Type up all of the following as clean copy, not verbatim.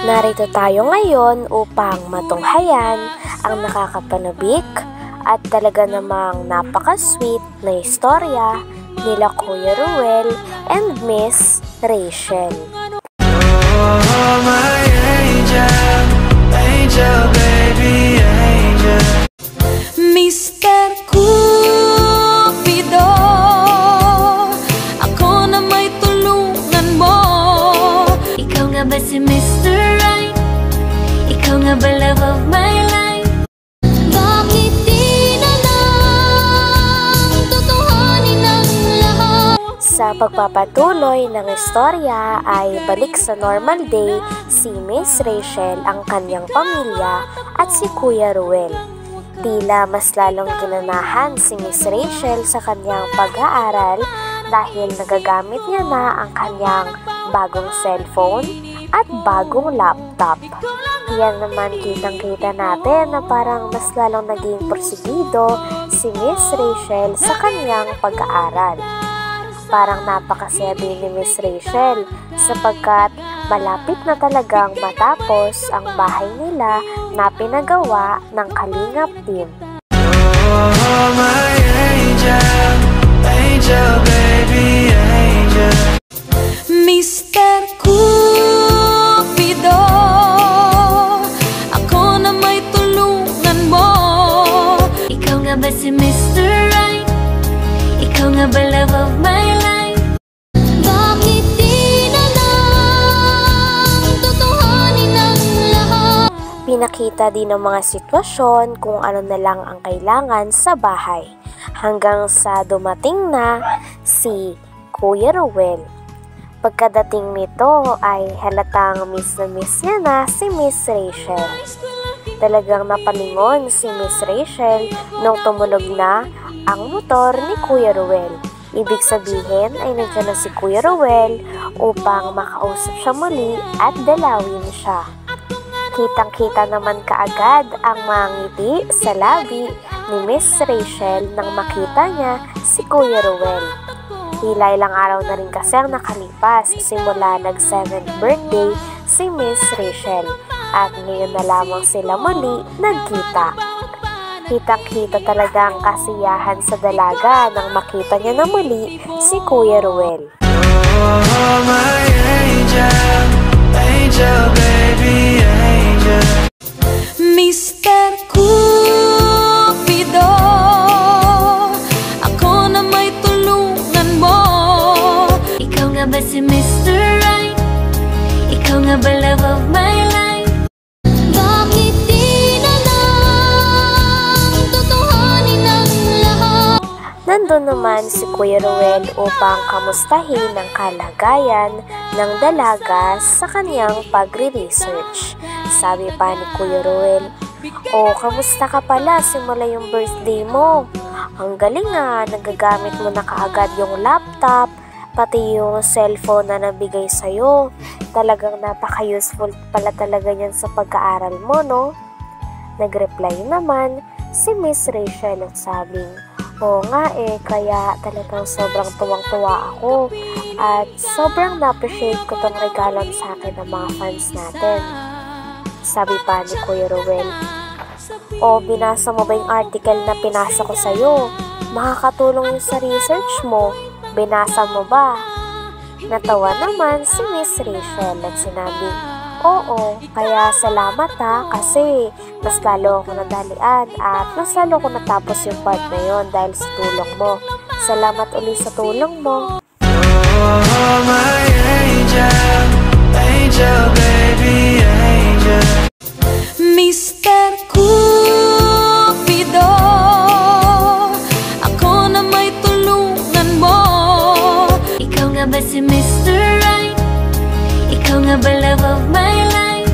Narito tayo ngayon upang matunghayan ang nakakapanabik at talaga namang napaka-sweet na istorya nila Kuya Ruel and Miss Rachel. Oh, my angel, angel, baby, angel. Mr. Cupido, ako na may tulungan mo. Ikaw nga ba si Mr. Right? Ikaw nga ba love of my life? Bakit di na lang tutuhanin ang lahat? Sa pagpapatuloy ng istorya ay balik sa normal day si Miss Rachel, ang kanyang pamilya at si Kuya Ruel. Tila mas lalong ginanahan si Miss Rachel sa kanyang pag-aaral dahil nagagamit niya na ang kanyang bagong cellphone at bagong laptop. Yan naman kitang-kita natin na parang mas lalong naging porsigido si Miss Rachel sa kanyang pag-aaral. Parang napakasaya din ni Miss Rachel sapagkat malapit na talagang matapos ang bahay nila na pinagawa ng Kalingap team. Oh, my angel, angel, baby, angel. Mr. Cupido, ako na may tulungan mo. Ikaw nga ba si Mr. Right? Ikaw nga ba love of my life? Bakit di na lang tutuhanin ang lahat? Pinakita din ng mga sitwasyon kung ano na lang ang kailangan sa bahay hanggang sa dumating na si Kuya Ruel. Pagkadating nito ay halatang miss na miss niya na si Miss Rachel. Talagang napalingon si Miss Rachel nung tumulog na ang motor ni Kuya Ruel. Ibig sabihin ay nandiyan na si Kuya Ruel upang makausap siya muli at dalawin siya. Kitang-kita naman kaagad ang mga ngiti sa labi ni Miss Rachel nang makita niya si Kuya Ruel. Tila ilang araw na rin kasi ang nakalipas simula nag-7th birthday si Miss Rachel at ngayon na lamang sila muli nagkita. Kitang-kita talaga ang kasiyahan sa dalaga nang makita niya na muli si Kuya Ruel. Oh, my angel, angel, baby, angel. Mr. Cupido, ako na may tulungan mo. Ikaw nga ba si Mr. Right? Ikaw nga ba love of my life? Bakit di na lang tutuhanin ang lahat? Nandun naman si Kuya Ruel upang kamustahin ang kalagayan ng dalaga sa kanyang pagre-research. Sabi pa ni Kuya Ruel, "Oh, kamusta ka pala simula yung birthday mo? Ang galing nga, nagagamit mo na kaagad yung laptop, pati yung cellphone na nabigay sa'yo. Talagang napaka-useful pala talaga yan sa pag-aaral mo, no?" Nag-reply naman si Miss Rachel at sabing, "Oo nga kaya talagang sobrang tuwang-tuwa ako at sobrang na-appreciate ko tong regalo sa akin ng mga fans natin." Sabi pa ni Kuya Ruel, "O, binasa mo ba yung article na pinasa ko sa'yo? Makakatulong yun sa research mo. Binasa mo ba?" Natawa naman si Miss Rachel at sinabi, "Oo, kaya salamat kasi mas lalo ako nadalian at mas lalo ako natapos yung part na yun dahil sa tulong mo. Salamat ulit sa tulong mo." Oh, my angel, angel, baby, angel. Mr. Cupido, ako na may tulungan mo. Ikaw nga ba si Mr. Right? Ikaw nga ba love of my life?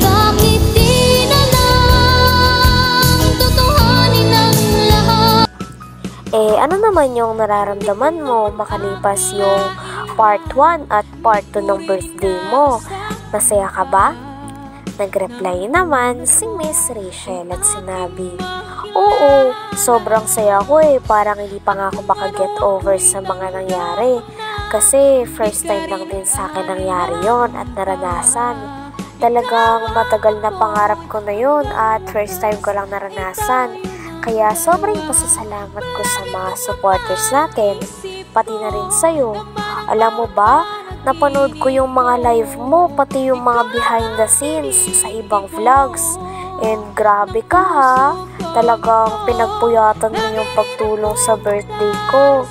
Bakit di na lang tutuhanin ang lahat? Ano naman yung nararamdaman mo makalipas yung part 1 at part 2 ng birthday mo? Masaya ka ba? Nag-reply naman si Miss Rachel at sinabi, "Oo, sobrang saya ko parang hindi pa nga ako makaget over sa mga nangyari. Kasi first time lang din sa akin nangyari yon at naranasan. Talagang matagal na pangarap ko na yun at first time ko lang naranasan. Kaya sobrang pasasalamat ko sa mga supporters natin, pati na rin sa'yo. Alam mo ba, napanood ko yung mga live mo, pati yung mga behind the scenes sa ibang vlogs. And grabe ka ha, talagang pinagpuyatan mo yung pagtulong sa birthday ko.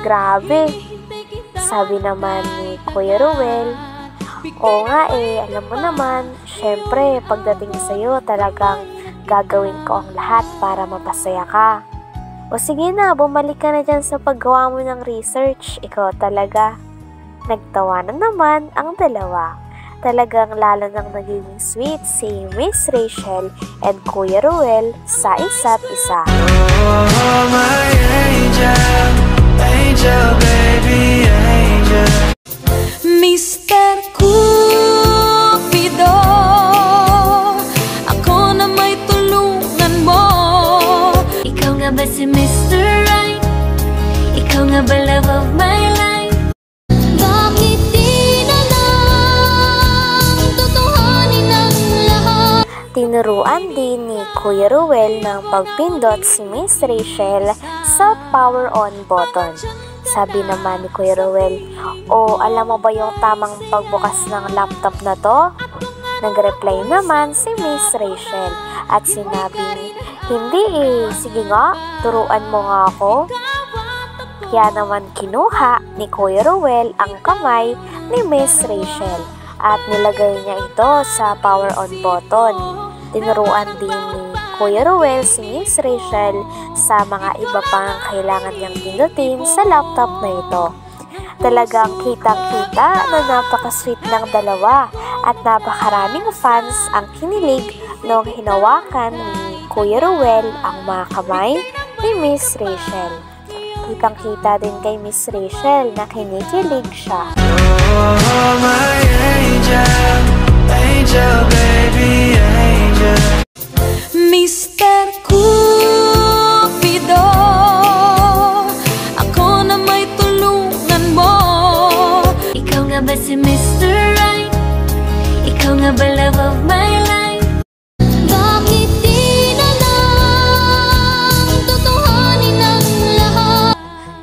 Grabe." Sabi naman ni Kuya Ruel, "Oo nga alam mo naman, syempre pagdating sa'yo talagang gagawin ko ang lahat para mapasaya ka. O sige na, bumalik ka na dyan sa paggawa mo ng research, ikaw talaga." Nagtawanan naman ang dalawa. Talagang lalo nang nagiging sweet si Miss Rachel and Kuya Ruel sa isa't isa. Oh, my angel, angel, baby, angel. Mr. Cupido, ako na may tulungan mo. Ikaw nga ba si Mr. Right? Ikaw nga ba love of my life? Bakit di na lang tutuhanin ang lahat? Tinuruan din ni Kuya Ruel ng pagpindot si Miss Rachel sa power on button. Sabi naman ni Kuya Ruel, "O alam mo ba yung tamang pagbukas ng laptop na to?" Nag-reply naman si Miss Rachel at sinabing, "Hindi sige nga, turuan mo nga ako." Kaya naman kinuha ni Kuya Ruel ang kamay ni Miss Rachel at nilagay niya ito sa power on button. Tinuruan din ni Kuya Ruel si Miss Rachel sa mga iba pang kailangan niyang pindutin sa laptop na ito. Talagang kitang-kita na napaka-sweet ng dalawa at napakaraming fans ang kinilig nung hinawakan ni Kuya Ruel ang mga kamay ni Miss Rachel. Kitang-kita din kay Miss Rachel na kinikilig siya. Oh, my angel, angel, baby, angel. Mr. Cupido, ako na may tulungan mo. Ikaw nga ba si Mr. Right? Ikaw nga ba love of my life? Bakit di na lang tutuhanin ang lahat?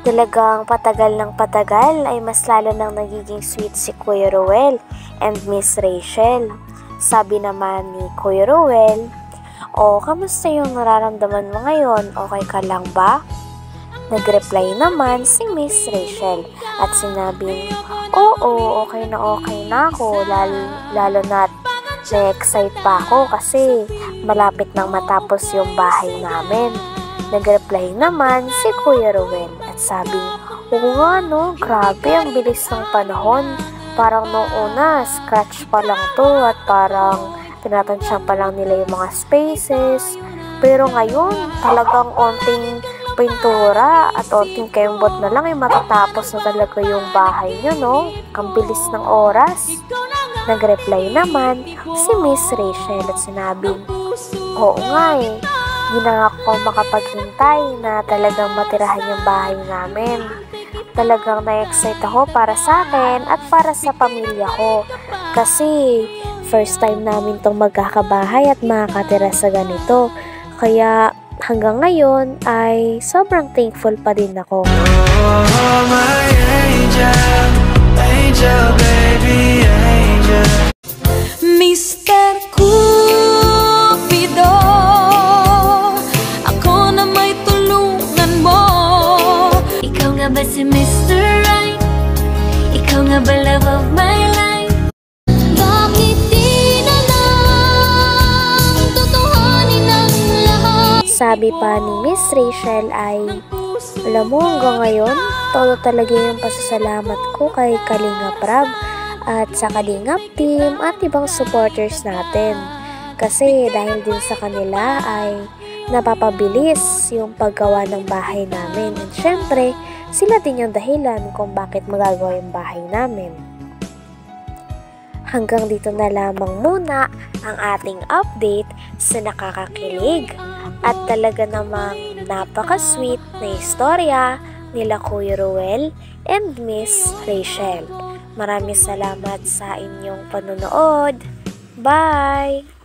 Talagang patagal ng patagal ay mas lalo nang nagiging sweet si Kuya Ruel and Miss Rachel. Sabi naman ni Kuya Ruel, "O, kamusta yung nararamdaman mo ngayon? Okay ka lang ba?" Nag-reply naman si Miss Rachel at sinabing, "Oo, okay na ako, lalo na't na-excite pa ako kasi malapit nang matapos yung bahay namin." Nag-reply naman si Kuya Ruel at sabi, "Oo nga no, grabe ang bilis ng panahon. Parang noong una, scratch pa lang to at parang tinatansya pa lang nila yung mga spaces. Pero ngayon, talagang onting pintura at onting kembot na lang ay matatapos na talaga yung bahay nyo, no? Ang bilis ng oras." Nag-reply naman si Miss Rachel at sinabi, "Oo nga di na ako makapaghintay na talagang matirahan yung bahay namin. Talagang na-excite ako para sa akin at para sa pamilya ko. Kasi first time namin tong magkakabahay at makakatira sa ganito. Kaya hanggang ngayon ay sobrang thankful pa din ako." Oh, my angel, angel, baby, angel. Mr. Cupido, ako na may tulungan mo. Ikaw nga ba si Mr. Right? Ikaw nga ba love of my life? Bakit di na lang tutuhanin ang lahat? Sabi pa ni Miss Rachel ay, "Alam mo hanggang ngayon, todo talaga yung pasasalamat ko kay Kalingap Rab at sa Kalingap team at ibang supporters natin. Kasi dahil din sa kanila ay napapabilis yung paggawa ng bahay namin. At syempre, sila din yung dahilan kung bakit magagawa yung bahay namin." Hanggang dito na lamang muna ang ating update sa nakakakilig at talaga namang napaka-sweet na istorya nila Kuya Ruel and Miss Rachel. Maraming salamat sa inyong panonood. Bye!